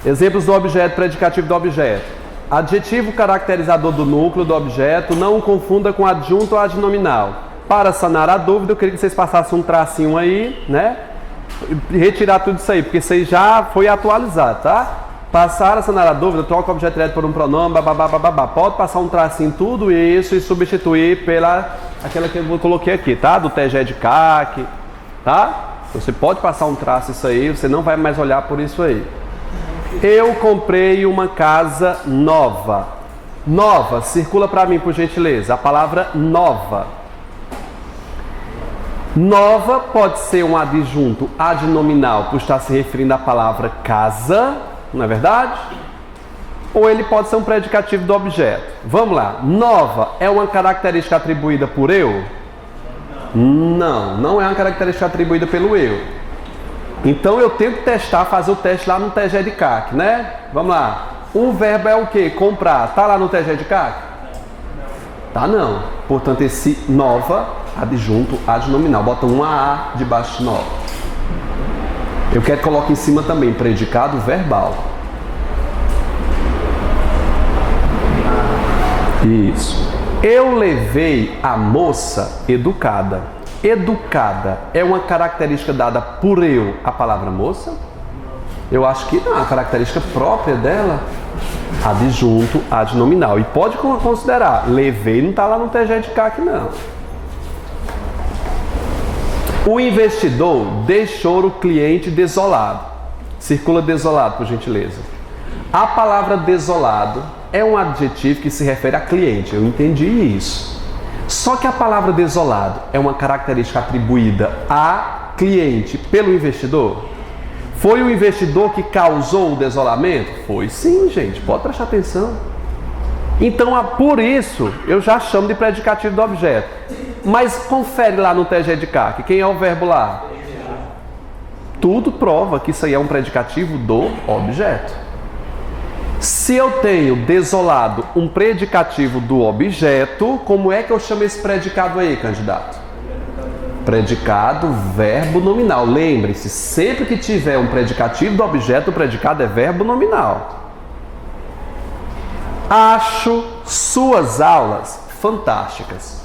Exemplos do objeto, predicativo do objeto. Adjetivo caracterizador do núcleo do objeto, não o confunda com adjunto ou adnominal. Para sanar a dúvida, eu queria que vocês passassem um tracinho aí, né? E retirar tudo isso aí, porque isso aí já foi atualizado, tá? Passar a sanar a dúvida, troca o objeto direto por um pronome, babá. Pode passar um tracinho tudo isso e substituir pela aquela que eu coloquei aqui, tá? Do TG de CAC, tá? Você pode passar um traço isso aí, você não vai mais olhar por isso aí. Eu comprei uma casa nova. Nova, circula para mim por gentileza, a palavra nova. Nova pode ser um adjunto adnominal por estar se referindo à palavra casa, não é verdade? Ou ele pode ser um predicativo do objeto. Vamos lá, nova é uma característica atribuída por eu? Não, não é uma característica atribuída pelo eu. Então eu tento testar, fazer o teste lá no TG de CAC, né? Vamos lá. O verbo é o quê? Comprar. Tá lá no TG de CAC? Tá não. Portanto, esse nova, adjunto, adnominal. Bota um AA debaixo de nova. Eu quero que coloque em cima também predicado verbal. Isso. Eu levei a moça educada. Educada é uma característica dada por eu, a palavra moça? Eu acho que não, a característica própria dela, adjunto, adnominal. E pode considerar, levei não está lá no TG de CAC não. O investidor deixou o cliente desolado. Circula desolado, por gentileza. A palavra desolado é um adjetivo que se refere a cliente, eu entendi isso. Só que a palavra desolado é uma característica atribuída a cliente pelo investidor? Foi o investidor que causou o desolamento? Foi sim, gente, pode prestar atenção. Então, por isso, eu já chamo de predicativo do objeto. Mas confere lá no TG de CAC, quem é o verbo lá? Tudo prova que isso aí é um predicativo do objeto. Se eu tenho desolado um predicativo do objeto, como é que eu chamo esse predicado aí, candidato? Predicado verbo nominal. Lembre-se, sempre que tiver um predicativo do objeto, o predicado é verbo nominal. Acho suas aulas fantásticas.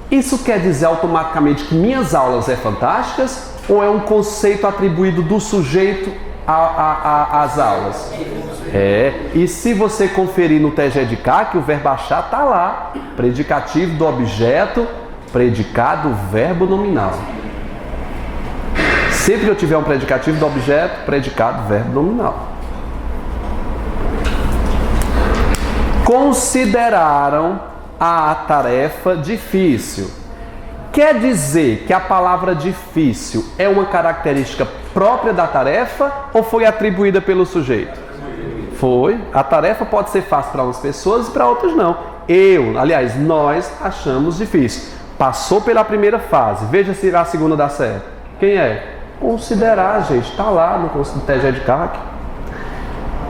Isso quer dizer automaticamente que minhas aulas é fantásticas ou é um conceito atribuído do sujeito às aulas? E se você conferir no TG de CAC, o verbo achar está lá. Predicativo do objeto, predicado verbo nominal. Sempre que eu tiver um predicativo do objeto, predicado verbo nominal. Consideraram a tarefa difícil. Quer dizer que a palavra difícil é uma característica própria da tarefa ou foi atribuída pelo sujeito? Foi. A tarefa pode ser fácil para umas pessoas e para outras não. Nós achamos difícil. Passou pela primeira fase. Veja se a segunda dá certo. Quem é? Considerar, gente. Está lá no TG de CAC.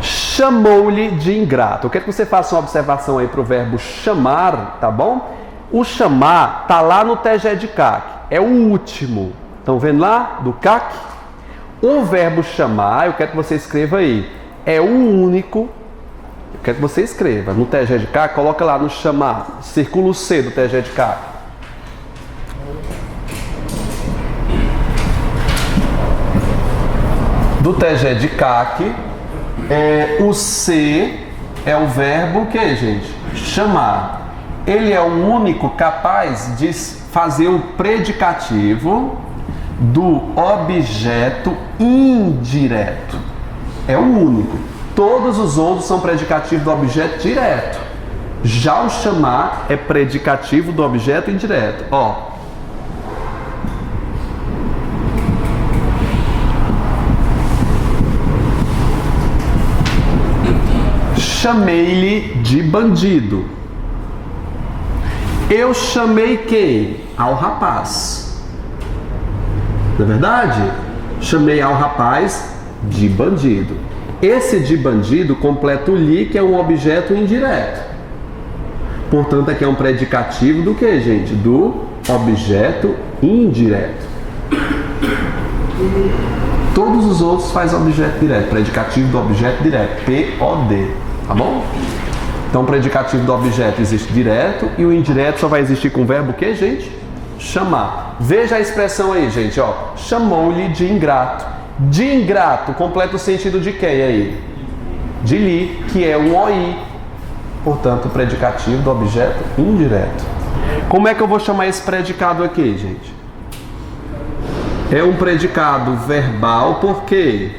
Chamou-lhe de ingrato. Eu quero que você faça uma observação aí para o verbo chamar, tá bom? O chamar está lá no TG de CAC. É o último. Estão vendo lá? Do CAC? O verbo chamar, eu quero que você escreva aí. É o único. Eu quero que você escreva. No TG de CAC, coloca lá no chamar. Circula o C do TG de CAC. Do TG de CAC, o C é o verbo o que, gente? Chamar. Ele é o único capaz de fazer um predicativo do objeto indireto. É o único. Todos os outros são predicativos do objeto direto. Já o chamar é predicativo do objeto indireto. Chamei-lhe de bandido. Eu chamei quem? Ao rapaz. Não é verdade? Chamei ao rapaz de bandido. Esse de bandido completa o li, que é um objeto indireto. Portanto, aqui é um predicativo do que, gente? Do objeto indireto. Todos os outros faz objeto direto, predicativo do objeto direto, POD, tá bom? Então o predicativo do objeto existe direto e o indireto só vai existir com o verbo o que, gente? Chamar. Veja a expressão aí, gente, ó. Chamou-lhe de ingrato. De ingrato completa o sentido de quem aí? De lhe, que é um OI. Portanto, o predicativo do objeto indireto. Como é que eu vou chamar esse predicado aqui, gente? É um predicado verbal porque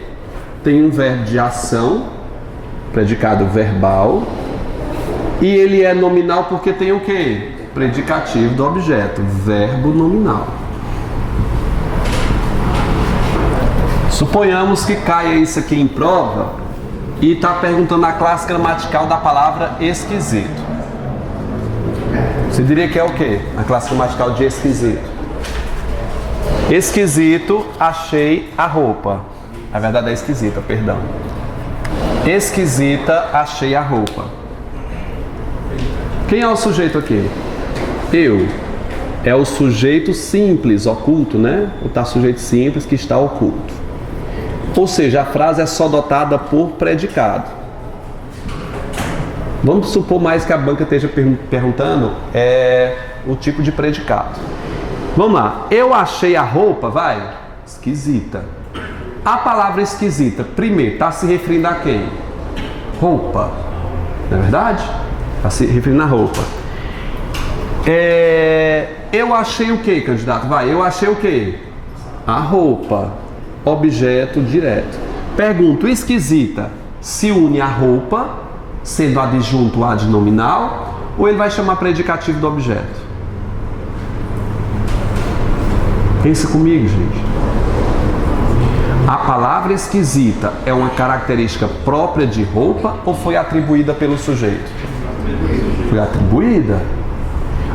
tem um verbo de ação, predicado verbal, e ele é nominal porque tem o quê? Predicativo do objeto, verbo nominal. Suponhamos que caia isso aqui em prova e está perguntando a classe gramatical da palavra esquisito. Você diria que é o quê? A classe gramatical de esquisito. Esquisito, achei a roupa. Na verdade é esquisita, perdão. Esquisita, achei a roupa. Quem é o sujeito aqui? Eu. É o sujeito simples, oculto, né? O tá sujeito simples que está oculto. Ou seja, a frase é só dotada por predicado. Vamos supor mais que a banca esteja perguntando o tipo de predicado. Vamos lá. Eu achei a roupa, vai? Esquisita. A palavra esquisita, primeiro, está se referindo a quem? Roupa. Não é verdade? Está se referindo a roupa. Eu achei o que, candidato? Vai, eu achei o que? A roupa. Objeto direto. Pergunto, esquisita se une a roupa, sendo adjunto adnominal, ou ele vai chamar predicativo do objeto? Pensa comigo, gente. A palavra esquisita é uma característica própria de roupa ou foi atribuída pelo sujeito? Foi atribuída.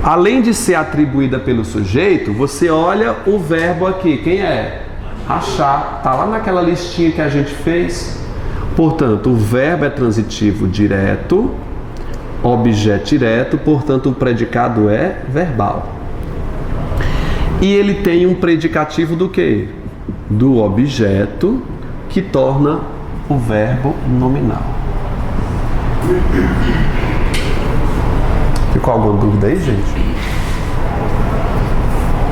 Além de ser atribuída pelo sujeito, você olha o verbo aqui. Quem é? Achar. Está lá naquela listinha que a gente fez. Portanto, o verbo é transitivo direto, objeto direto, portanto o predicado é verbal. E ele tem um predicativo do quê? Do objeto, que torna o verbo nominal. Ficou alguma dúvida aí, gente?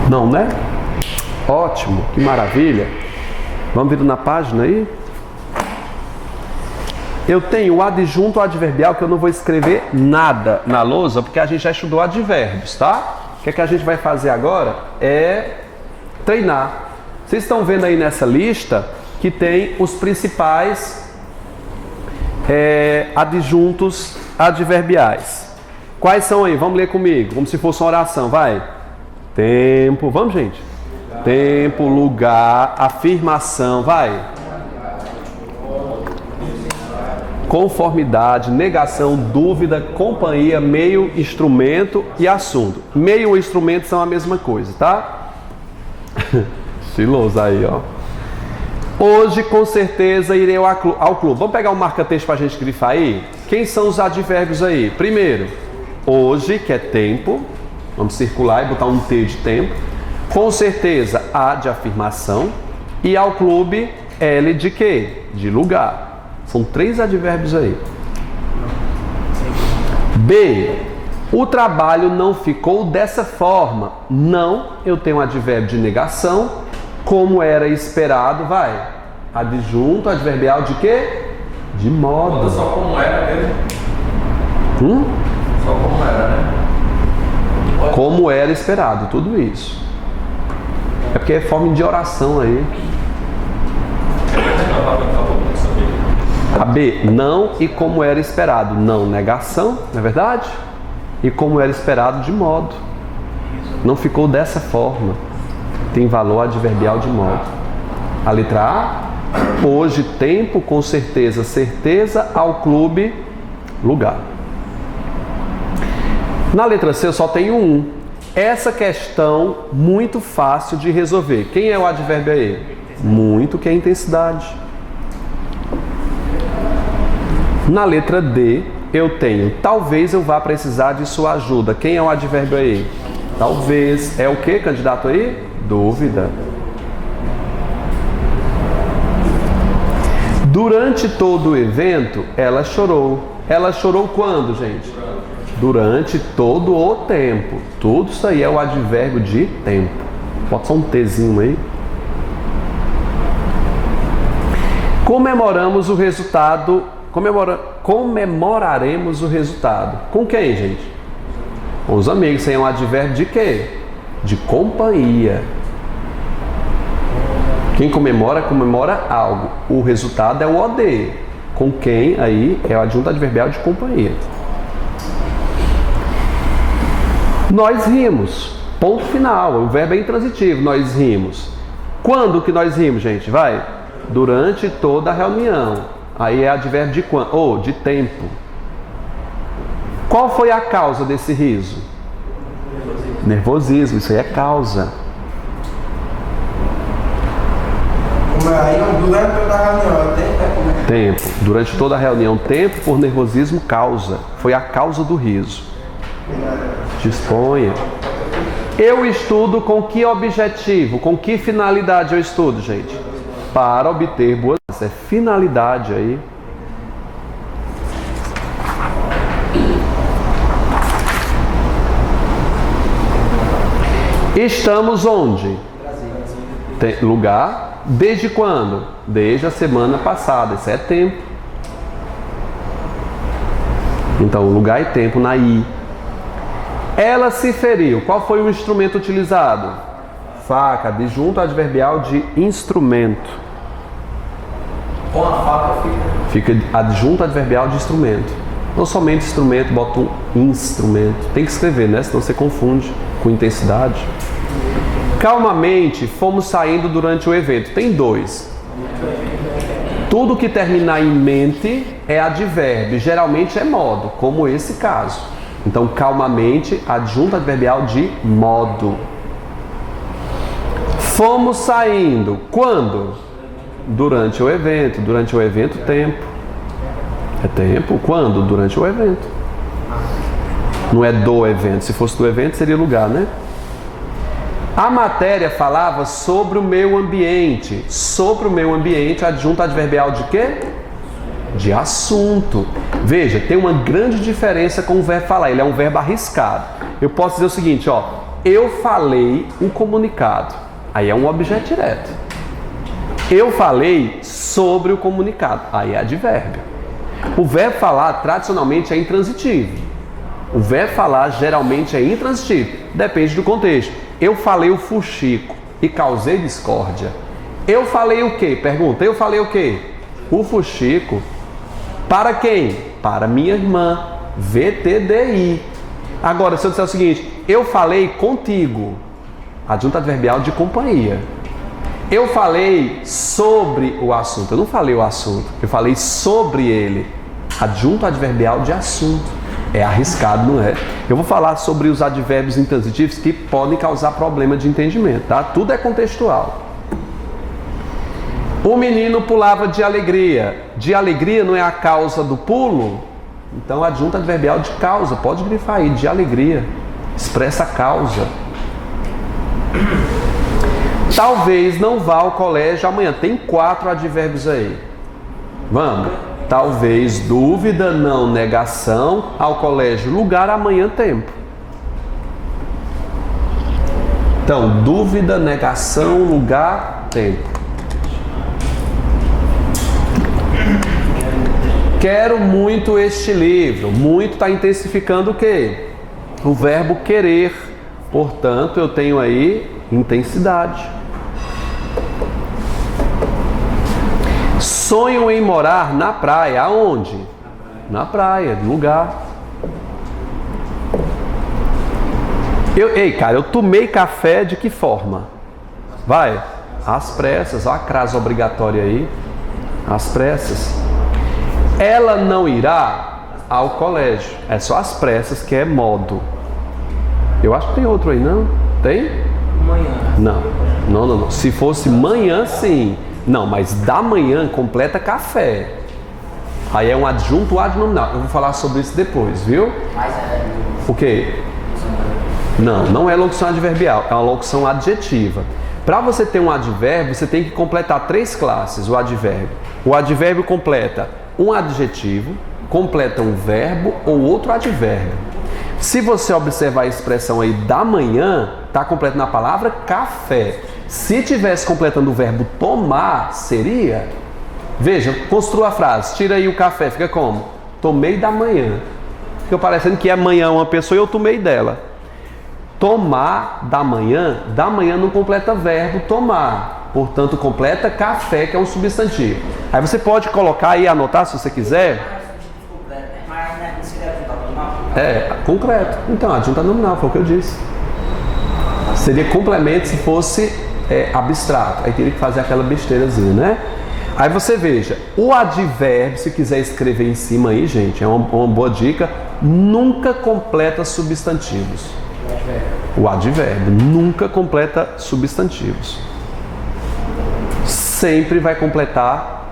Não, né? Ótimo, que maravilha. Vamos vir na página aí? Eu tenho o adjunto adverbial que eu não vou escrever nada na lousa, porque a gente já estudou advérbios, tá? O que é que a gente vai fazer agora é treinar. Vocês estão vendo aí nessa lista que tem os principais adjuntos adverbiais. Quais são aí? Vamos ler comigo, como se fosse uma oração, vai. Tempo, vamos, gente? Tempo, lugar, afirmação, vai. Conformidade, negação, dúvida, companhia, meio, instrumento e assunto. Meio e instrumento são a mesma coisa, tá? Estiloso aí, ó. Hoje, com certeza, irei ao clube. Vamos pegar um marca-texto para a gente grifar aí? Quem são os advérbios aí? Primeiro, hoje, que é tempo. Vamos circular e botar um T de tempo. Com certeza, A de afirmação. E ao clube, L de quê? De lugar. São 3 advérbios aí. B. O trabalho não ficou dessa forma. Não, eu tenho um advérbio de negação. Como era esperado, vai. Adjunto, adverbial de quê? De modo. Só como era mesmo. Só como era, né? Como era esperado, tudo isso. É porque é forma de oração aí. A B, não e como era esperado. Não, negação, não é verdade? E como era esperado, de modo. Não ficou dessa forma. Tem valor adverbial de modo. A letra A, hoje, tempo, com certeza, certeza, ao clube, lugar. Na letra C eu só tenho um. Essa questão muito fácil de resolver. Quem é o advérbio aí? Muito, que é intensidade. Na letra D, eu tenho talvez eu vá precisar de sua ajuda. Quem é o advérbio aí? Talvez. É o que, candidato aí? Dúvida. Durante todo o evento, ela chorou. Ela chorou quando, gente? Durante todo o tempo. Tudo isso aí é o advérbio de tempo. Bota só um Tzinho aí. Comemoramos o resultado. Comemoraremos o resultado. Com quem, gente? Com os amigos. Isso aí é um advérbio de quê? De companhia. Quem comemora, comemora algo. O resultado é o OD. Com quem aí é o adjunto adverbial de companhia. Nós rimos. Ponto final. O verbo é intransitivo. Nós rimos. Quando que nós rimos, gente? Vai. Durante toda a reunião. Aí é advérbio de quando? Ou de tempo. Qual foi a causa desse riso? Nervosismo. Isso aí é causa. Durante toda a reunião, tempo. Durante toda a reunião, tempo por nervosismo, causa. Foi a causa do riso. Disponha. Eu estudo com que objetivo? Com que finalidade eu estudo, gente? Para obter boas notas. É finalidade aí. Estamos onde? Tem lugar. Desde quando? Desde a semana passada. Isso é tempo. Então, lugar e tempo na I. Ela se feriu. Qual foi o instrumento utilizado? Faca. Adjunto adverbial de instrumento. Com a faca fica adjunto adverbial de instrumento. Não somente instrumento, bota um instrumento. Tem que escrever, né? Senão você confunde com intensidade. Calmamente fomos saindo durante o evento. Tem dois. Tudo que terminar em mente é advérbio. Geralmente é modo, como esse caso. Então, calmamente, adjunto adverbial de modo. Fomos saindo. Quando? Durante o evento. Durante o evento, tempo. É tempo. Quando? Durante o evento. Não é do evento. Se fosse do evento, seria lugar, né? A matéria falava sobre o meio ambiente. Sobre o meio ambiente, adjunto adverbial de quê? De assunto. Veja, tem uma grande diferença com o verbo falar. Ele é um verbo arriscado. Eu posso dizer o seguinte, ó. Eu falei um comunicado. Aí é um objeto direto. Eu falei sobre o comunicado. Aí é advérbio. O verbo falar, tradicionalmente, é intransitivo. O verbo falar, geralmente, é intransitivo. Depende do contexto. Eu falei o fuxico e causei discórdia. Eu falei o quê? Pergunta. Eu falei o quê? O fuxico. Para quem? Para minha irmã. VTDI. Agora, se eu disser o seguinte, eu falei contigo. Adjunto adverbial de companhia. Eu falei sobre o assunto. Eu não falei o assunto. Eu falei sobre ele. Adjunto adverbial de assunto. É arriscado, não é? Eu vou falar sobre os advérbios intransitivos que podem causar problema de entendimento, tá? Tudo é contextual. O menino pulava de alegria. De alegria não é a causa do pulo? Então, adjunto adverbial de causa. Pode grifar aí, de alegria. Expressa a causa. Talvez não vá ao colégio amanhã. Tem 4 advérbios aí. Vamos. Talvez, dúvida, não, negação, ao colégio, lugar, amanhã, tempo. Então, dúvida, negação, lugar, tempo. Quero muito este livro. Muito está intensificando o quê? O verbo querer. Portanto, eu tenho aí intensidade. Sonho em morar na praia. Aonde? Na praia, lugar. Ei, cara, eu tomei café de que forma? Vai. Às pressas. Olha a crase obrigatória aí. Às pressas. Ela não irá ao colégio. É só às pressas que é modo. Eu acho que tem outro aí, não? Tem? Manhã. Não. Se fosse manhã, sim. Não, mas da manhã completa café. Aí é um adjunto adnominal. Eu vou falar sobre isso depois, viu? Mas é... O quê? Não é locução adverbial. É uma locução adjetiva. Para você ter um advérbio, você tem que completar 3 classes, o advérbio. O advérbio completa um adjetivo, completa um verbo ou outro advérbio. Se você observar a expressão aí da manhã, está completando a palavra café. Se tivesse completando o verbo tomar, seria... Veja, construa a frase, tira aí o café, fica como? Tomei da manhã. Fica parecendo que amanhã uma pessoa e eu tomei dela. Tomar da manhã não completa verbo tomar, portanto completa café, que é um substantivo. Aí você pode colocar aí, anotar se você quiser. Concreto. Então, adjunta nominal, foi o que eu disse. Seria complemento se fosse abstrato, aí teria que fazer aquela besteirazinha, né? Aí você veja, o advérbio, se quiser escrever em cima aí, gente, é uma boa dica, nunca completa substantivos. O advérbio nunca completa substantivos. Sempre vai completar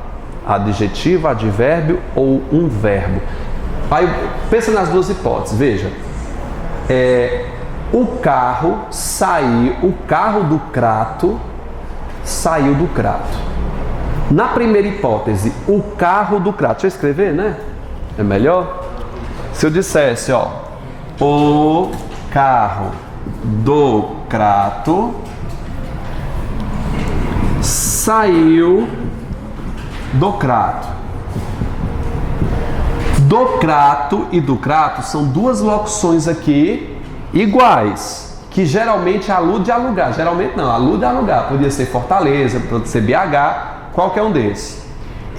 adjetivo, advérbio ou um verbo. Aí pensa nas duas hipóteses, veja. O carro do Crato saiu do Crato. Na primeira hipótese, o carro do Crato. Deixa eu escrever, né? É melhor? Se eu dissesse, ó, o carro do Crato saiu do Crato. Do Crato e do Crato são duas locuções aqui iguais, que geralmente alude a lugar. Geralmente não, alude a lugar. Podia ser Fortaleza, pode ser BH, qualquer um desses.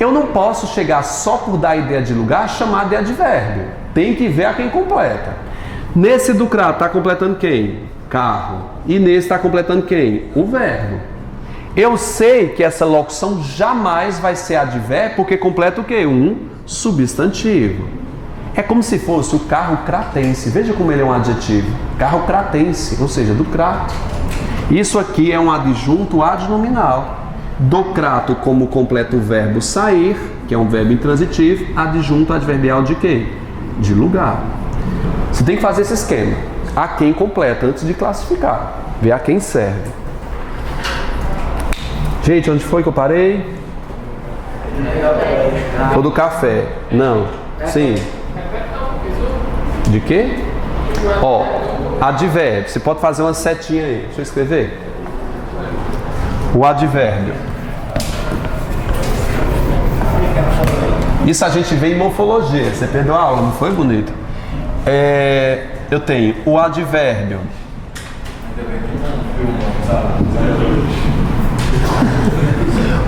Eu não posso chegar só por dar a ideia de lugar, chamar de advérbio. Tem que ver a quem completa. Nesse do Crato está completando quem? Carro. E nesse está completando quem? O verbo. Eu sei que essa locução jamais vai ser advérbio, porque completa o quê? Um substantivo. É como se fosse o carro cratense. Veja como ele é um adjetivo. Carro cratense, ou seja, do Crato. Isso aqui é um adjunto adnominal. Do Crato, como completa o verbo sair, que é um verbo intransitivo, adjunto adverbial de quê? De lugar. Você tem que fazer esse esquema. A quem completa, antes de classificar. Ver a quem serve. Gente, onde foi que eu parei? Foi do café. Não. Sim. De quê? Ó, advérbio. Você pode fazer uma setinha aí. Deixa eu escrever. O advérbio. Isso a gente vê em morfologia. Você perdeu a aula, não foi, bonito? Eu tenho o advérbio.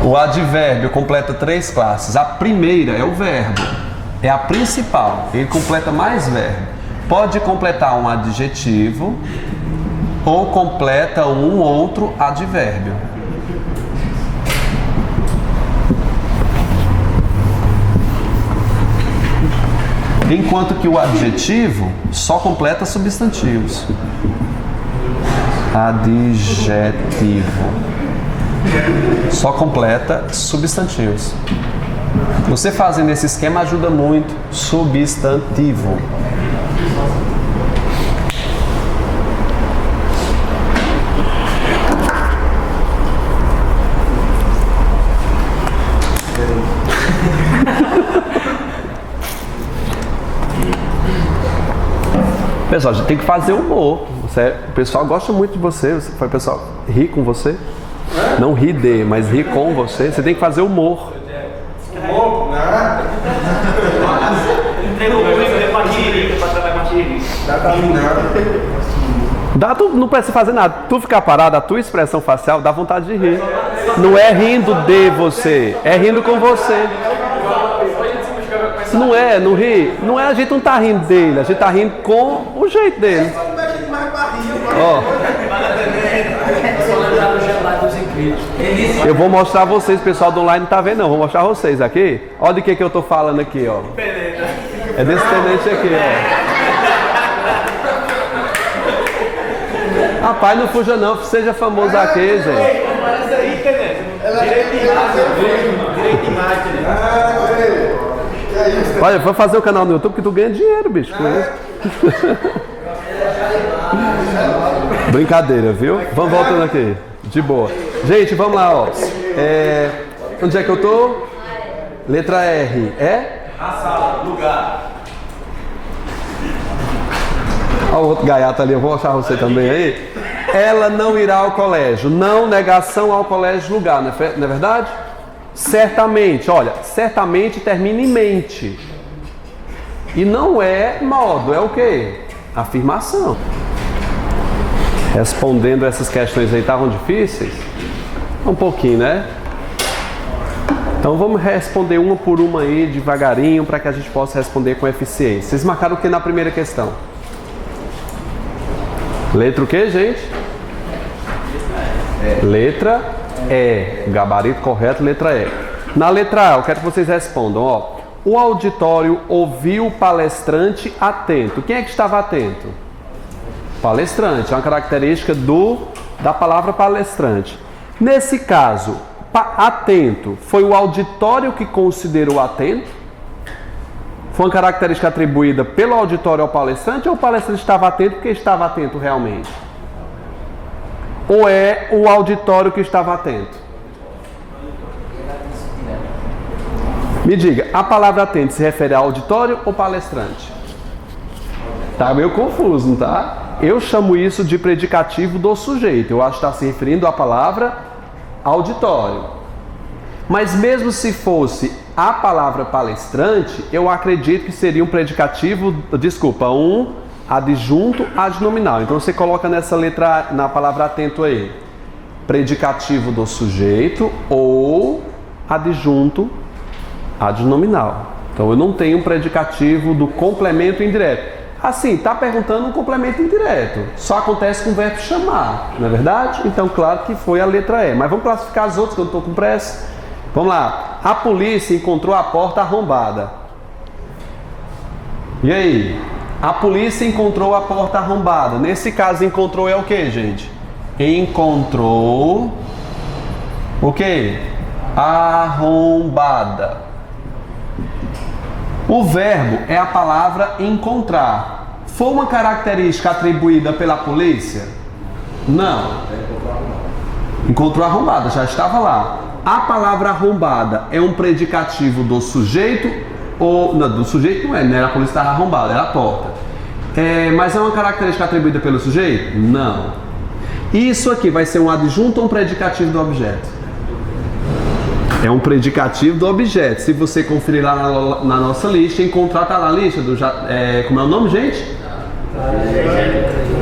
O advérbio completa 3 classes. A primeira é o verbo. É a principal. Ele completa mais verbo. Pode completar um adjetivo ou completa um outro advérbio. Enquanto que o adjetivo só completa substantivos. Adjetivo. Só completa substantivos. Você fazendo esse esquema ajuda muito. Substantivo. Pessoal, a gente tem que fazer humor. O pessoal gosta muito de você. O pessoal ri com você. Não ri de, mas ri com você. Você tem que fazer humor. Humor? Nada. Não precisa fazer nada. Tu ficar parado, a tua expressão facial dá vontade de rir. Não é rindo de você, é rindo com você. Não é, não ri. Não é, a gente não tá rindo dele, a gente tá rindo com o jeito dele. Ó. Eu vou mostrar vocês, o pessoal do online não tá vendo não, vou mostrar vocês aqui. Olha de que eu tô falando aqui, ó. É desse tenente aqui, ó. Rapaz, não fuja não, seja famoso aqui, gente. Parece aí, tenente. Direito de imagem. Olha, vou fazer o canal no YouTube que tu ganha dinheiro, bicho, com isso. Brincadeira, viu? Vamos voltando aqui. De boa. Gente, vamos lá, ó. Onde é que eu tô? Letra R. A sala, lugar. Olha o outro gaiato ali, eu vou achar você também aí. Ela não irá ao colégio. Não, negação ao colégio, lugar, não é verdade? Certamente, olha, certamente termina em mente. E não é modo, é o quê? Afirmação. Respondendo essas questões aí, estavam difíceis? Um pouquinho, né? Então vamos responder uma por uma aí, devagarinho, para que a gente possa responder com eficiência. Vocês marcaram o que na primeira questão? Letra o que, gente? Letra E. Gabarito correto, letra E. Na letra A, eu quero que vocês respondam, ó. O auditório ouviu o palestrante atento. Quem é que estava atento? Palestrante, é uma característica da palavra palestrante. Nesse caso, atento, foi o auditório que considerou atento? Foi uma característica atribuída pelo auditório ao palestrante ou o palestrante estava atento porque estava atento realmente? Ou é o auditório que estava atento? Me diga, a palavra atento se refere ao auditório ou palestrante? Tá meio confuso, não tá? Eu chamo isso de predicativo do sujeito. Eu acho que está se referindo à palavra auditório. Mas mesmo se fosse a palavra palestrante, eu acredito que seria um predicativo, um adjunto adnominal. Então você coloca nessa letra, na palavra atento aí, predicativo do sujeito ou adjunto adnominal. Então eu não tenho um predicativo do complemento indireto. Assim, está perguntando um complemento indireto. Só acontece com o verbo chamar, não é verdade? Então, claro que foi a letra E. Mas vamos classificar as outras, que eu não estou com pressa. Vamos lá. A polícia encontrou a porta arrombada. E aí? A polícia encontrou a porta arrombada. Nesse caso, encontrou é o que, gente? Encontrou o que? Arrombada. O verbo é a palavra encontrar. Foi uma característica atribuída pela polícia? Não. Encontrou arrombada, já estava lá. A palavra arrombada é um predicativo do sujeito ou... Não, do sujeito não é, né? A polícia estava arrombada, era a porta. Mas é uma característica atribuída pelo sujeito? Não. Isso aqui vai ser um adjunto ou um predicativo do objeto? É um predicativo do objeto. Se você conferir lá na nossa lista, encontrar, tá na lista do... como é o nome, gente?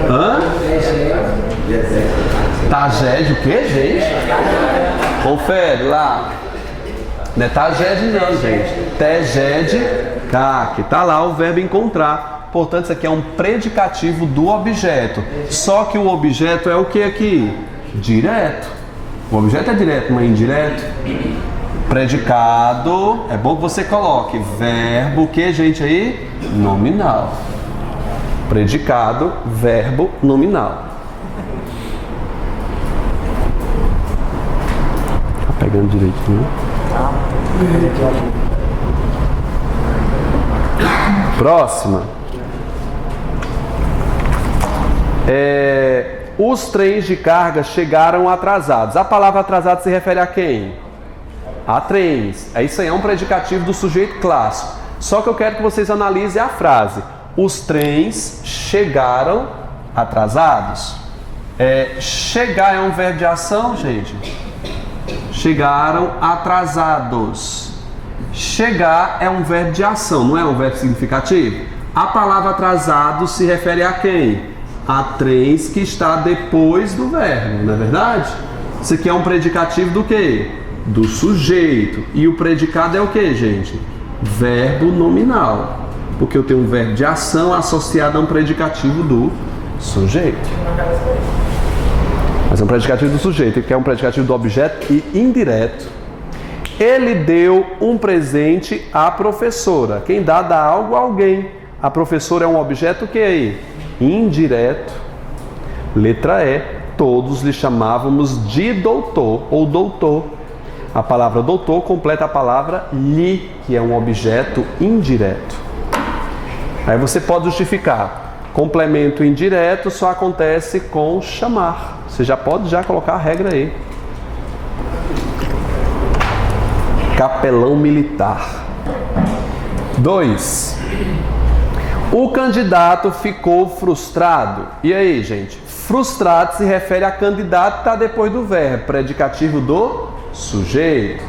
Hã? Tagede, o que, gente? Confere lá. Não é tagede não, gente. Tegede, que tá lá o verbo encontrar. Portanto, isso aqui é um predicativo do objeto. Só que o objeto é o que aqui? Direto. O objeto é direto, não é indireto. Predicado, é bom que você coloque verbo, o que, gente, aí? Nominal. Predicado, verbo nominal. Tá pegando direitinho. Próxima. Os trens de carga chegaram atrasados. A palavra atrasado se refere a quem? A trens. Isso aí é um predicativo do sujeito clássico. Só que eu quero que vocês analisem a frase. Os trens chegaram atrasados. Chegar é um verbo de ação, gente? Chegaram atrasados. Chegar é um verbo de ação, não é um verbo significativo? A palavra atrasado se refere a quem? A trens que está depois do verbo, não é verdade? Isso aqui é um predicativo do quê? Do sujeito. E o predicado é o que, gente? Verbo nominal. Porque eu tenho um verbo de ação associado a um predicativo do sujeito. Mas é um predicativo do sujeito, que é um predicativo do objeto e indireto. Ele deu um presente à professora. Quem dá algo a alguém. A professora é um objeto o que aí? Indireto. Letra E. Todos lhe chamávamos de doutor ou doutor. A palavra doutor completa a palavra lhe, que é um objeto indireto. Aí você pode justificar. Complemento indireto só acontece com chamar. Você já pode colocar a regra aí. Capelão militar. 2. O candidato ficou frustrado. E aí, gente? Frustrado se refere a candidato que está depois do verbo, predicativo do sujeito.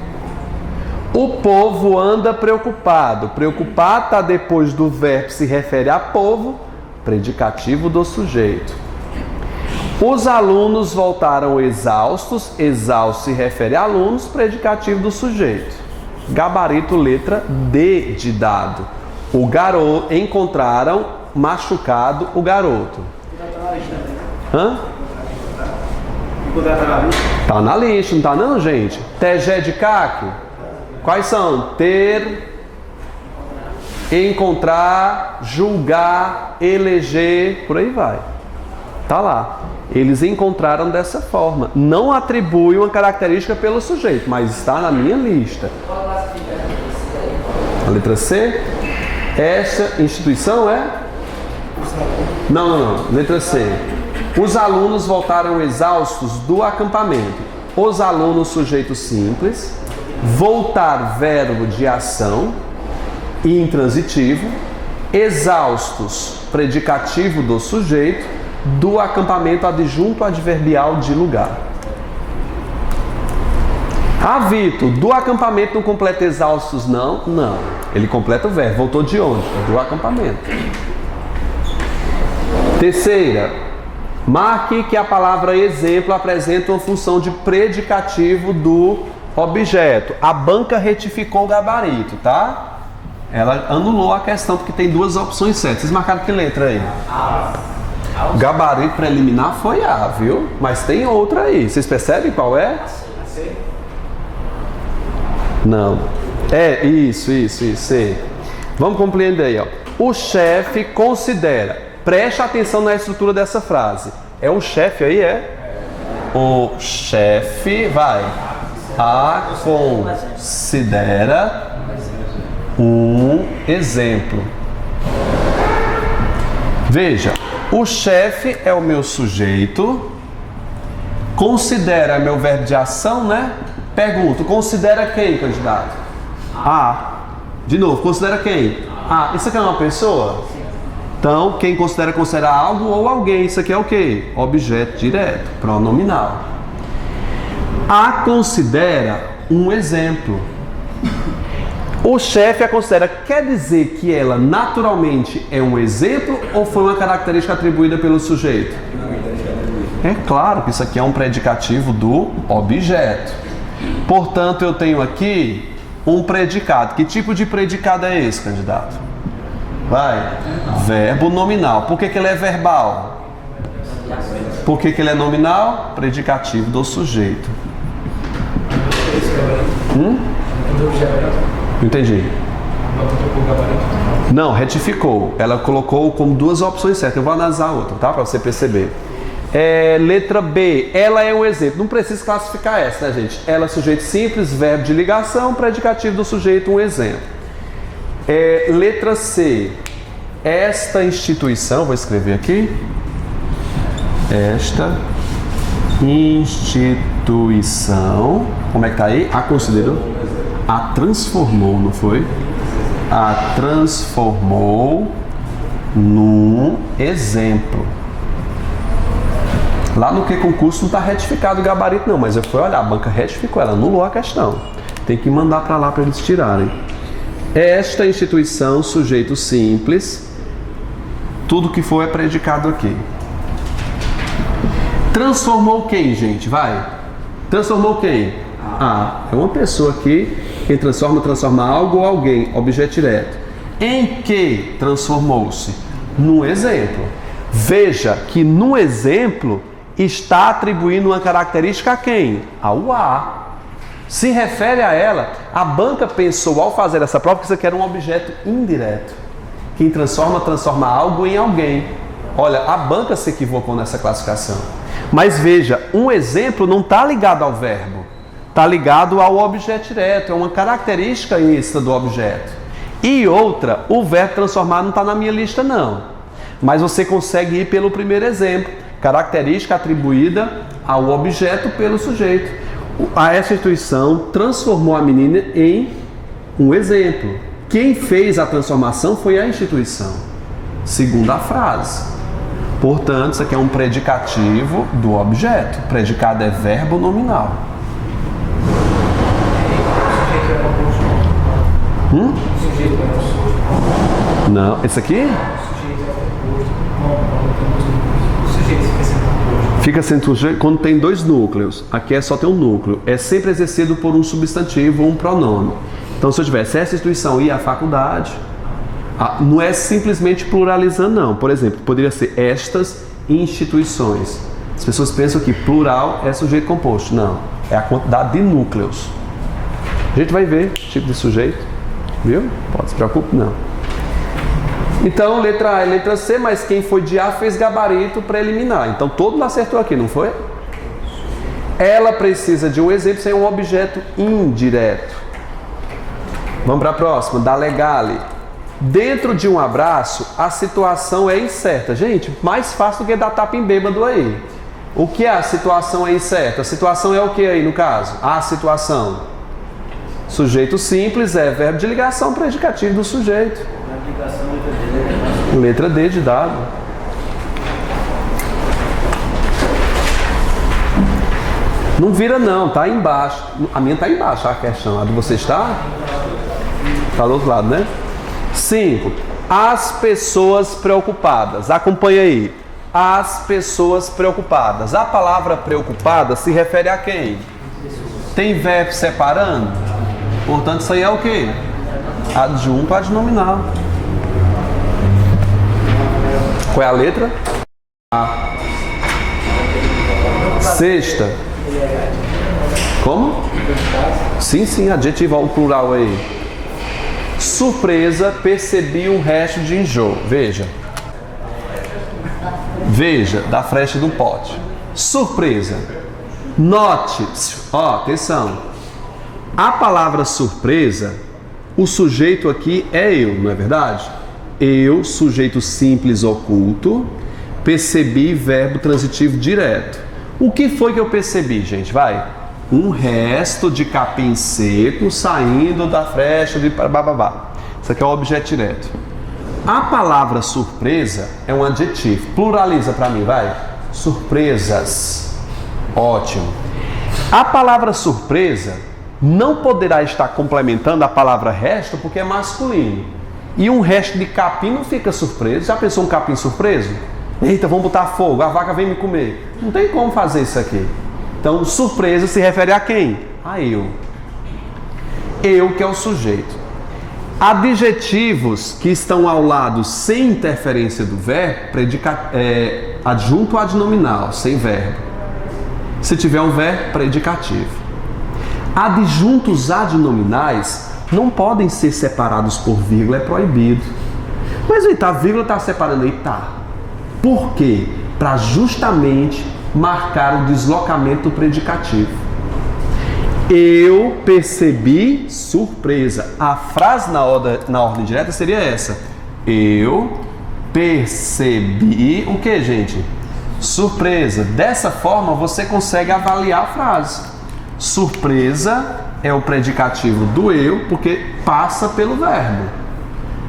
O povo anda preocupado. Preocupado está depois do verbo, se refere a povo, predicativo do sujeito. Os alunos voltaram exaustos. Exausto se refere a alunos, predicativo do sujeito. Gabarito, letra D de dado. O garoto, encontraram machucado o garoto. Hã? Tá na lista, não tá não, gente? Tegé de caco. Quais são? Ter, encontrar, julgar, eleger, por aí vai. Tá lá. Eles encontraram dessa forma. Não atribui uma característica pelo sujeito, mas está na minha lista. A letra C. Esta instituição é? Não. Letra C. Os alunos voltaram exaustos do acampamento. Os alunos, sujeito simples. Voltar, verbo de ação. Intransitivo. Exaustos, predicativo do sujeito. Do acampamento, adjunto adverbial de lugar. Vitor, do acampamento não completa exaustos, não? Não. Ele completa o verbo. Voltou de onde? Do acampamento. Terceira. Marque que a palavra exemplo apresenta uma função de predicativo do objeto. A banca retificou o gabarito, tá? Ela anulou a questão porque tem duas opções certas. Vocês marcaram que letra aí? O gabarito preliminar foi A, viu? Mas tem outra aí. Vocês percebem qual é? Não. É, isso. C. Vamos compreender aí, ó. O chefe considera. Preste atenção na estrutura dessa frase. É um chefe aí, é? O chefe vai. Considera um exemplo. Veja. O chefe é o meu sujeito. Considera é meu verbo de ação, né? Pergunto, considera quem, candidato? De novo, considera quem? Isso aqui é uma pessoa? Então, quem considera algo ou alguém. Isso aqui é o quê? Objeto direto, pronominal. Considera um exemplo. O chefe a considera, quer dizer que ela naturalmente é um exemplo ou foi uma característica atribuída pelo sujeito? É claro que isso aqui é um predicativo do objeto. Portanto, eu tenho aqui um predicado. Que tipo de predicado é esse, candidato? Verbo nominal. Por que ele é verbal? Por que ele é nominal? Predicativo do sujeito. Não entendi. Não, retificou. Ela colocou como duas opções certas. Eu vou analisar outra, tá? Para você perceber. Letra B. Ela é um exemplo. Não precisa classificar essa, né, gente? Ela é sujeito simples, verbo de ligação, predicativo do sujeito, um exemplo. Letra C. Esta instituição, vou escrever aqui. Esta instituição. Como é que tá aí? A considerou? A transformou, não foi? A transformou num exemplo. Lá no que concurso não está retificado o gabarito não, mas eu fui olhar, a banca retificou, ela anulou a questão. Tem que mandar para lá para eles tirarem. Esta instituição, sujeito simples, tudo que for é predicado aqui. Transformou quem, gente? Transformou quem? É uma pessoa aqui. Quem transforma algo ou alguém, objeto direto. Em que transformou-se? No exemplo. Veja que no exemplo está atribuindo uma característica a quem? Ao A. Se refere a ela. A banca pensou ao fazer essa prova que isso aqui era um objeto indireto. Quem transforma algo em alguém. Olha, a banca se equivocou nessa classificação. Mas veja, um exemplo não está ligado ao verbo. Está ligado ao objeto direto, é uma característica extra do objeto. E outra, o verbo transformar não está na minha lista não. Mas você consegue ir pelo primeiro exemplo. Característica atribuída ao objeto pelo sujeito. Essa instituição transformou a menina em um exemplo. Quem fez a transformação foi a instituição. Segunda frase. Portanto, isso aqui é um predicativo do objeto. O predicado é verbo nominal. Não, esse aqui? Fica sendo sujeito quando tem dois núcleos. Aqui é só tem um núcleo. É sempre exercido por um substantivo ou um pronome. Então, se eu tivesse essa instituição e a faculdade, não é simplesmente pluralizando, não. Por exemplo, poderia ser estas instituições. As pessoas pensam que plural é sujeito composto. Não, é a quantidade de núcleos. A gente vai ver tipo de sujeito, viu? Pode se preocupar, não. Então, letra A e letra C, mas quem foi de A fez gabarito para eliminar. Então, todo mundo acertou aqui, não foi? Ela precisa de um exemplo sem um objeto indireto. Vamos para a próxima, da legale. Dentro de um abraço, a situação é incerta. Gente, mais fácil do que dar tapa em bêbado aí. O que é a situação é incerta? A situação é o que aí no caso? A situação. Sujeito simples é verbo de ligação predicativo do sujeito. Letra D de dado. Não vira não, tá embaixo. A minha tá embaixo a questão. A de você está? Tá do outro lado, né? 5. As pessoas preocupadas. Acompanha aí. As pessoas preocupadas. A palavra preocupada se refere a quem? Tem verbo separando? Portanto, isso aí é o quê? Adjunto adnominal. Qual é a letra? A. Sexta. Como? Sim, adjetivo ao plural aí. Surpresa, percebi um resto de enjoo. Veja, da frecha do pote. Surpresa. Note, atenção. A palavra surpresa, o sujeito aqui é eu, não é verdade? Eu, sujeito simples oculto, percebi verbo transitivo direto. O que foi que eu percebi, gente? Vai. Um resto de capim seco saindo da frecha de bababá. Isso aqui é o objeto direto. A palavra surpresa é um adjetivo. Pluraliza para mim, vai. Surpresas. Ótimo. A palavra surpresa não poderá estar complementando a palavra resto porque é masculino. E um resto de capim não fica surpreso. Já pensou um capim surpreso? Eita, vamos botar fogo, a vaca vem me comer. Não tem como fazer isso aqui. Então, surpresa se refere a quem? A eu. Eu que é o sujeito. Adjetivos que estão ao lado sem interferência do verbo, adjunto adnominal, sem verbo. Se tiver um verbo, predicativo. Adjuntos adnominais não podem ser separados por vírgula, é proibido. Mas aí tá, a vírgula está separando aí, tá. Por quê? Para justamente marcar o deslocamento do predicativo. Eu percebi surpresa. A frase na ordem direta seria essa. Eu percebi o que, gente? Surpresa. Dessa forma você consegue avaliar a frase. Surpresa é o predicativo do eu porque passa pelo verbo.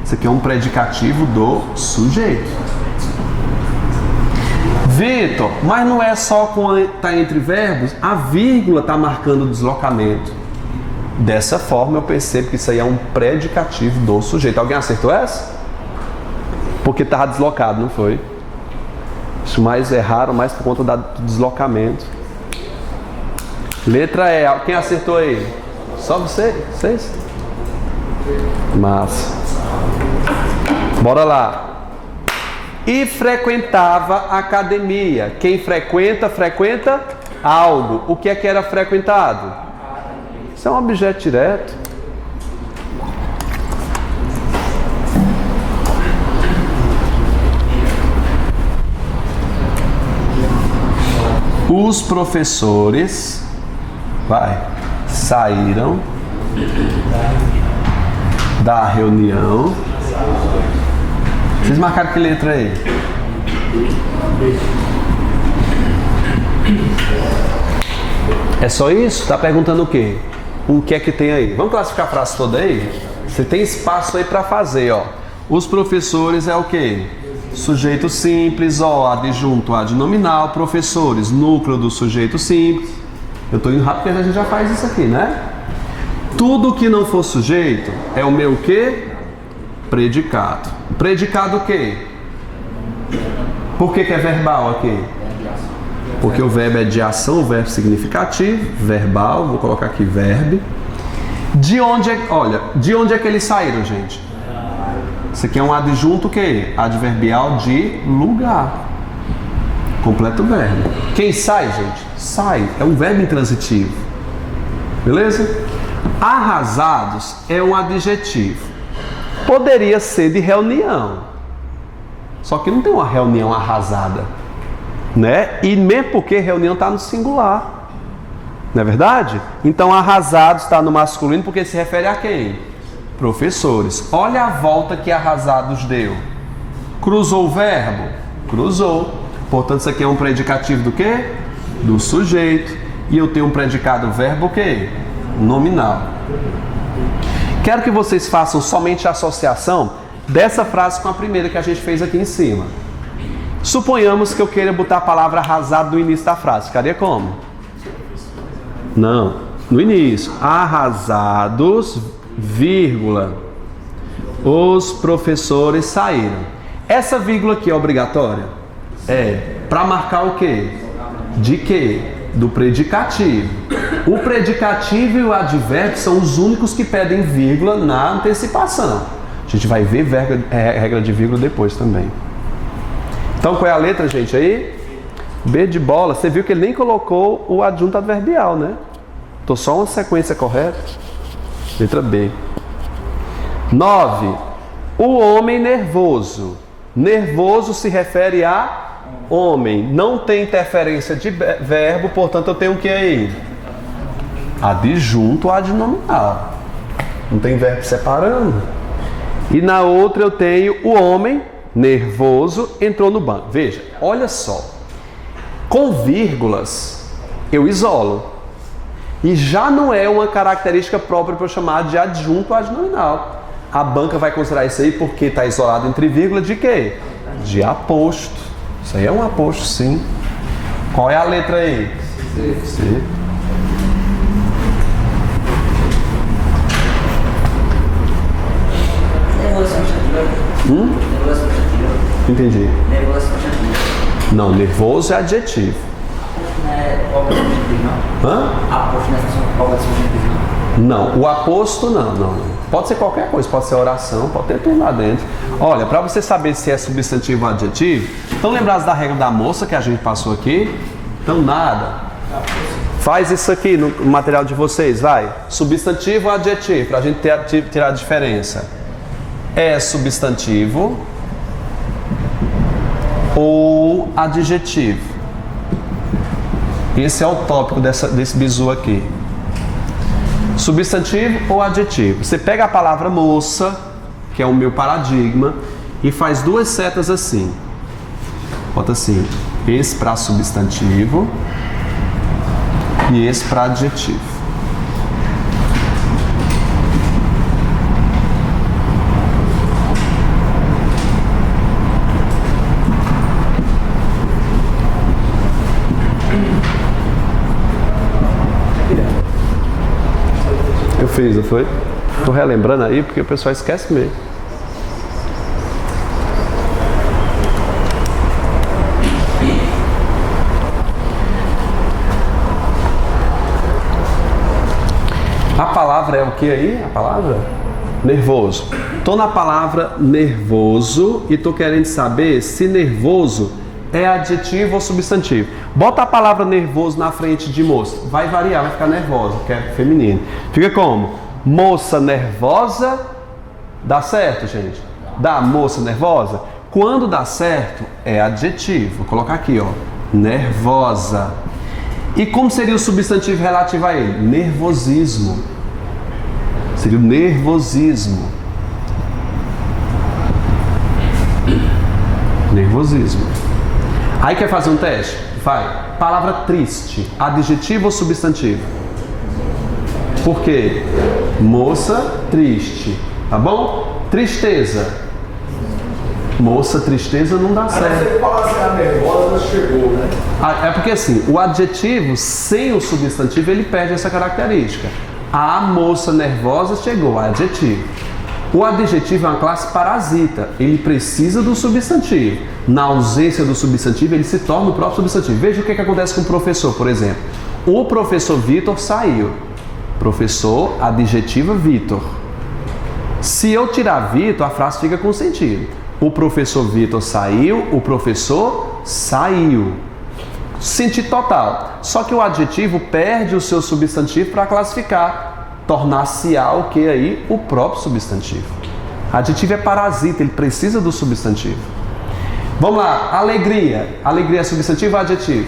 Isso aqui é um predicativo do sujeito. Vitor, mas não é só quando está entre verbos, a vírgula está marcando o deslocamento. Dessa forma eu percebo que isso aí é um predicativo do sujeito. Alguém acertou essa? Porque estava deslocado, não foi? Isso mais erraram, mais por conta do deslocamento. Letra E. Quem acertou aí? Só vocês? Massa. Bora lá. E frequentava a academia. Quem frequenta algo. O que é que era frequentado? Isso é um objeto direto. Os professores saíram da reunião Vocês marcaram que letra aí? É só isso? Tá perguntando o quê? O que é que tem aí? Vamos classificar a frase toda aí? Você tem espaço aí para fazer, ó. Os professores é o quê? Sujeito simples, ó, adjunto adnominal, professores, núcleo do sujeito simples. Eu tô indo rápido porque a gente já faz isso aqui, né? Tudo que não for sujeito é o meu quê? Predicado. Predicado o quê? Por que é verbal aqui? Porque o verbo é de ação, o verbo significativo, verbal, vou colocar aqui verbo. De onde é que eles saíram, gente? Isso aqui é um adjunto o quê? Adverbial de lugar. Completo verbo. Quem sai, gente? Sai. É um verbo intransitivo. Beleza? Arrasados é um adjetivo. Poderia ser de reunião. Só que não tem uma reunião arrasada, né? E mesmo porque reunião está no singular, não é verdade? Então arrasados está no masculino porque se refere a quem? Professores. Olha a volta que arrasados deu. Cruzou o verbo? Cruzou. Portanto, isso aqui é um predicativo do quê? Do sujeito. E eu tenho um predicado verbo o quê? Nominal. Quero que vocês façam somente a associação dessa frase com a primeira que a gente fez aqui em cima. Suponhamos que eu queira botar a palavra arrasado no início da frase. Ficaria como? Não, no início. Arrasados, vírgula. Os professores saíram. Essa vírgula aqui é obrigatória? É. Para marcar o quê? De quê? Do predicativo. O predicativo e o advérbio são os únicos que pedem vírgula na antecipação. A gente vai ver regra de vírgula depois também. Então qual é a letra, gente, aí? B de bola. Você viu que ele nem colocou o adjunto adverbial, né? Tô só uma sequência correta. Letra B. 9. O homem nervoso. Nervoso se refere a homem. Não tem interferência de verbo, portanto eu tenho o que aí? Adjunto adnominal. Não tem verbo separando. E na outra eu tenho o homem nervoso entrou no banco. Veja, olha só. Com vírgulas eu isolo. E já não é uma característica própria para eu chamar de adjunto adnominal. A banca vai considerar isso aí porque está isolado entre vírgula de quê? De aposto. Isso aí é um aposto, sim. Qual é a letra aí? C. Entendi. Não, nervoso é adjetivo. Hã? Não, o aposto não. Pode ser qualquer coisa, pode ser oração, pode ter tudo lá dentro. Olha, para você saber se é substantivo ou adjetivo, estão lembrados da regra da moça que a gente passou aqui? Então nada. Faz isso aqui no material de vocês, vai. Substantivo ou adjetivo, para a gente tirar a diferença. É substantivo ou adjetivo? Esse é o tópico desse bizu aqui. Substantivo ou adjetivo? Você pega a palavra moça, que é o meu paradigma, e faz duas setas assim. Bota assim, esse para substantivo e esse para adjetivo. Eu fiz, não foi? Tô relembrando aí porque o pessoal esquece mesmo. A palavra é o que aí? A palavra? Nervoso. Tô na palavra nervoso e tô querendo saber se nervoso é adjetivo ou substantivo. Bota a palavra nervoso na frente de moça. Vai variar, vai ficar nervosa, que é feminino. Fica como? Moça nervosa. Dá certo, gente? Dá moça nervosa? Quando dá certo, é adjetivo. Vou colocar aqui, ó. Nervosa. E como seria o substantivo relativo a ele? Nervosismo. Seria o nervosismo. Nervosismo. Aí quer fazer um teste? Vai. Palavra triste. Adjetivo ou substantivo? Por quê? Moça triste. Tá bom? Tristeza. Moça tristeza não dá certo. Você fala assim, a nervosa chegou, né? É porque assim, o adjetivo sem o substantivo ele perde essa característica. A moça nervosa chegou, adjetivo. O adjetivo é uma classe parasita, ele precisa do substantivo. Na ausência do substantivo, ele se torna o próprio substantivo. Veja o que acontece com o professor, por exemplo. O professor Vitor saiu. Professor, adjetiva Vitor. Se eu tirar Vitor, a frase fica com sentido. O professor Vitor saiu, o professor saiu. Sentido total. Só que o adjetivo perde o seu substantivo para classificar. Tornar-se-á o que aí? O próprio substantivo. Adjetivo é parasita, ele precisa do substantivo. Vamos lá, alegria. Alegria é substantivo ou adjetivo?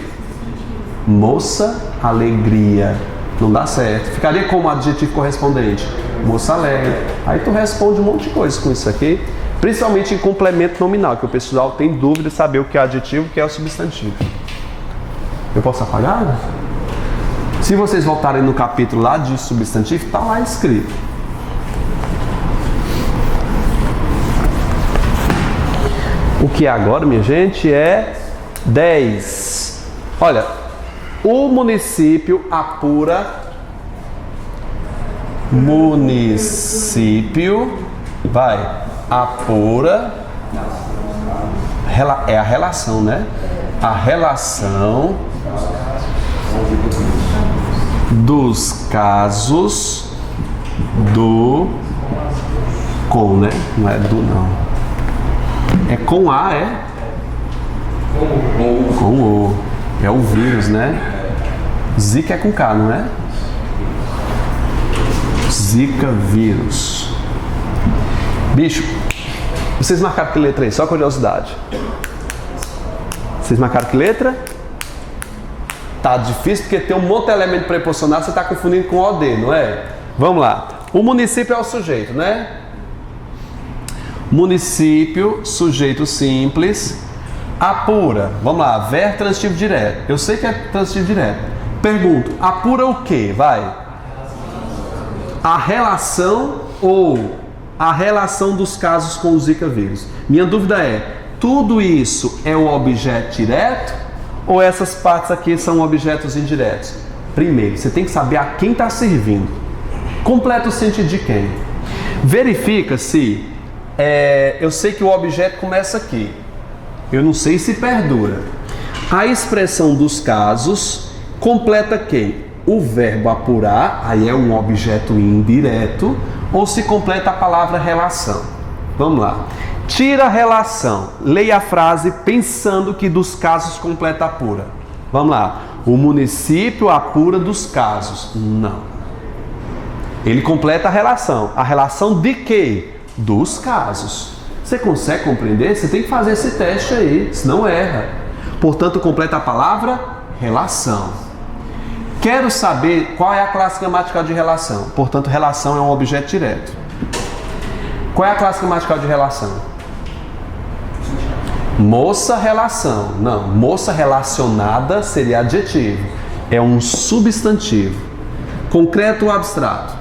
Moça, alegria. Não dá certo. Ficaria como adjetivo correspondente? Moça alegre. Aí tu responde um monte de coisa com isso aqui. Principalmente em complemento nominal, que o pessoal tem dúvida de saber o que é adjetivo e o que é o substantivo. Eu posso apagar? Se vocês voltarem no capítulo lá de substantivo, está lá escrito. O que é agora, minha gente, é 10. Olha, o município apura. Município, vai, apura. É a relação, né? A relação dos casos do com, né? Não é do não. É com A, é? Com O. É o vírus, né? Zika é com K, não é? Zika vírus. Bicho, vocês marcaram que letra aí? Só curiosidade. Vocês marcaram que letra? Tá difícil porque tem um monte de elemento preposicionado, você está confundindo com OD, não é? Vamos lá. O município é o sujeito, né? Município, sujeito simples, apura. Vamos lá, verbo transitivo direto. Eu sei que é transitivo direto. Pergunto, apura o quê? Vai. A relação ou a relação dos casos com o Zika vírus. Minha dúvida é, tudo isso é um objeto direto ou essas partes aqui são objetos indiretos? Primeiro, você tem que saber a quem está servindo. Completa o sentido de quem. Verifica se eu sei que o objeto começa aqui. Eu não sei se perdura. A expressão dos casos completa quem? O verbo apurar, aí é um objeto indireto, ou se completa a palavra relação. Vamos lá. Tira a relação. Leia a frase pensando que dos casos completa apura. Vamos lá. O município apura dos casos. Não. Ele completa a relação. A relação de quê? Dos casos. Você consegue compreender? Você tem que fazer esse teste aí, senão erra. Portanto, completa a palavra relação. Quero saber qual é a classe gramatical de relação. Portanto, relação é um objeto direto. Qual é a classe gramatical de relação? Moça relação. Não, moça relacionada seria adjetivo. É um substantivo. Concreto ou abstrato?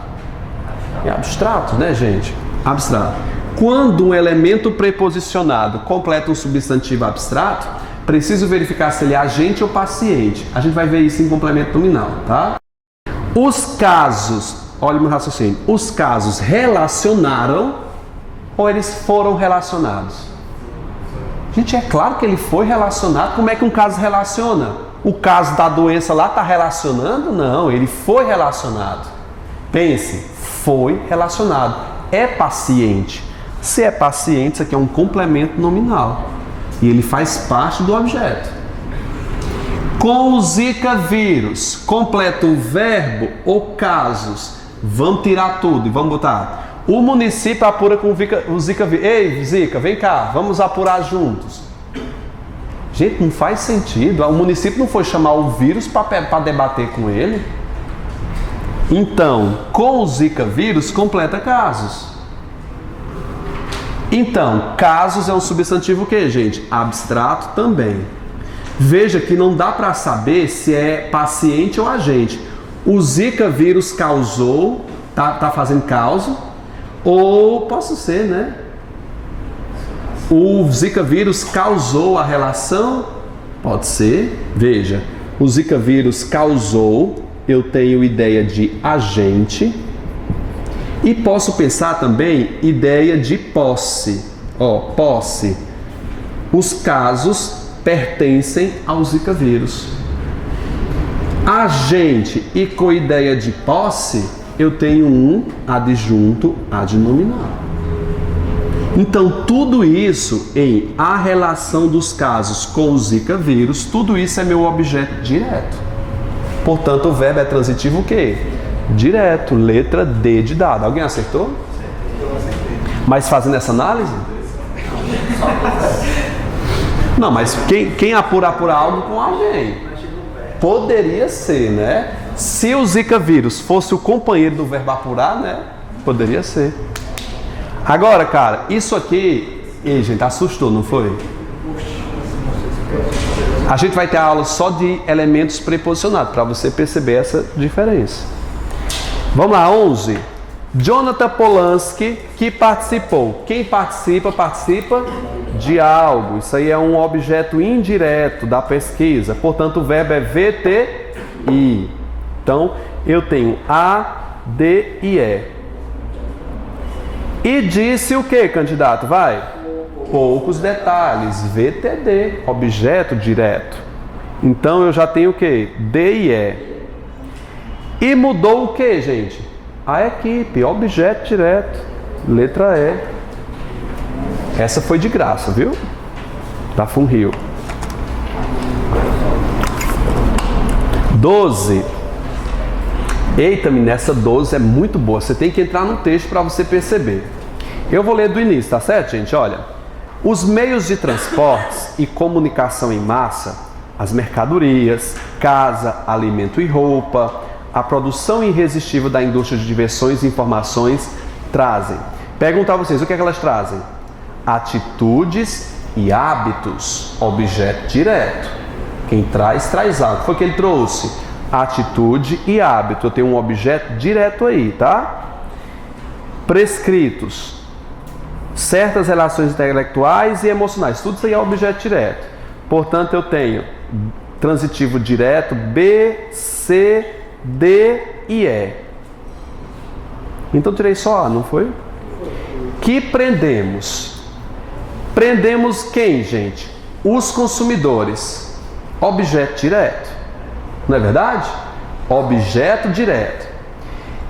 É abstrato, né, gente? Abstrato. Quando um elemento preposicionado completa um substantivo abstrato, preciso verificar se ele é agente ou paciente. A gente vai ver isso em complemento nominal, tá? Os casos, olha o meu raciocínio, os casos relacionaram ou eles foram relacionados? Gente, é claro que ele foi relacionado. Como é que um caso relaciona? O caso da doença lá está relacionando? Não, ele foi relacionado. Pense, foi relacionado. É paciente. Se é paciente, isso aqui é um complemento nominal. E ele faz parte do objeto. Com o Zika vírus, completa o verbo ou casos. Vamos tirar tudo e vamos botar. O município apura com o Zika vírus. Ei, Zika, vem cá, vamos apurar juntos. Gente, não faz sentido. O município não foi chamar o vírus para debater com ele. Então, com o Zika vírus, completa casos. Então, casos é um substantivo o quê, gente? Abstrato também. Veja que não dá para saber se é paciente ou agente. O Zika vírus causou, tá fazendo causa, ou posso ser, né? O Zika vírus causou a relação, pode ser. Veja, o Zika vírus causou, eu tenho ideia de agente. E posso pensar também ideia de posse. Posse. Os casos pertencem ao Zika vírus. Agente e com ideia de posse, eu tenho um adjunto adnominal. Então, tudo isso em a relação dos casos com o Zika vírus, tudo isso é meu objeto direto. Portanto, o verbo é transitivo o quê? Direto, letra D de dado. Alguém acertou? Mas fazendo essa análise? Não, mas quem apura algo com alguém. Poderia ser, né? Se o Zika vírus fosse o companheiro do verbo apurar, né? Poderia ser. Agora, cara, isso aqui... Ei, gente, assustou, não foi? A gente vai ter a aula só de elementos preposicionados, para você perceber essa diferença. Vamos lá, 11. Jonathan Polanski, que participou. Quem participa de algo. Isso aí é um objeto indireto da pesquisa. Portanto, o verbo é VTI. Então, eu tenho A, D e E. E disse o que, candidato? Vai. Poucos detalhes. VTD, objeto direto. Então, eu já tenho o que? D e E. E mudou o que, gente? A equipe, objeto direto, letra E. Essa foi de graça, viu? Da Funrio. 12. Eita, menina, essa 12 é muito boa. Você tem que entrar no texto para você perceber. Eu vou ler do início, tá certo, gente? Olha. Os meios de transportes e comunicação em massa, as mercadorias, casa, alimento e roupa, a produção irresistível da indústria de diversões e informações trazem. Perguntar a vocês, o que é que elas trazem? Atitudes e hábitos, objeto direto. Quem traz algo. O que foi que ele trouxe? Atitude e hábito. Eu tenho um objeto direto aí, tá? Prescritos. Certas relações intelectuais e emocionais. Tudo isso aí é objeto direto. Portanto, eu tenho transitivo direto B, C, D e E. Então tirei só A, não foi? Que prendemos? Prendemos quem, gente? Os consumidores. Objeto direto. Não é verdade? Objeto direto.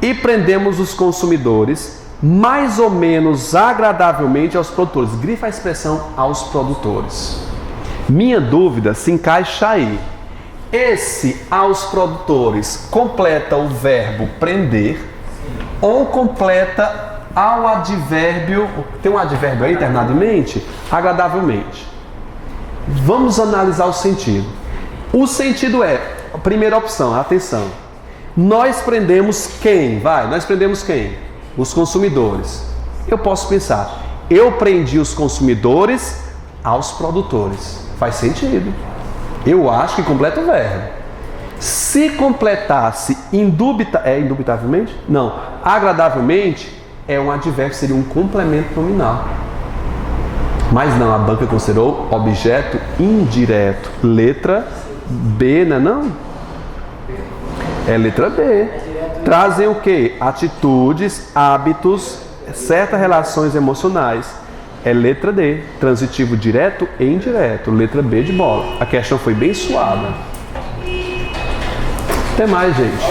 E prendemos os consumidores mais ou menos agradavelmente aos produtores. Grifa a expressão aos produtores. Minha dúvida se encaixa aí. Esse aos produtores completa o verbo prender ou completa ao advérbio, tem um advérbio aí internamente? Agradavelmente. Vamos analisar o sentido. O sentido é, a primeira opção, atenção. Nós prendemos quem? Nós prendemos quem? Os consumidores. Eu posso pensar, eu prendi os consumidores aos produtores. Faz sentido. Eu acho que completa o verbo. Se completasse indubitavelmente? Não. Agradavelmente é um advérbio, seria um complemento nominal. Mas não, a banca considerou objeto indireto. Letra B, não é não? É letra B. Trazem o que? Atitudes, hábitos, certas relações emocionais. É letra D, transitivo direto e indireto, letra B de bola. A questão foi bem suada. Até mais, gente.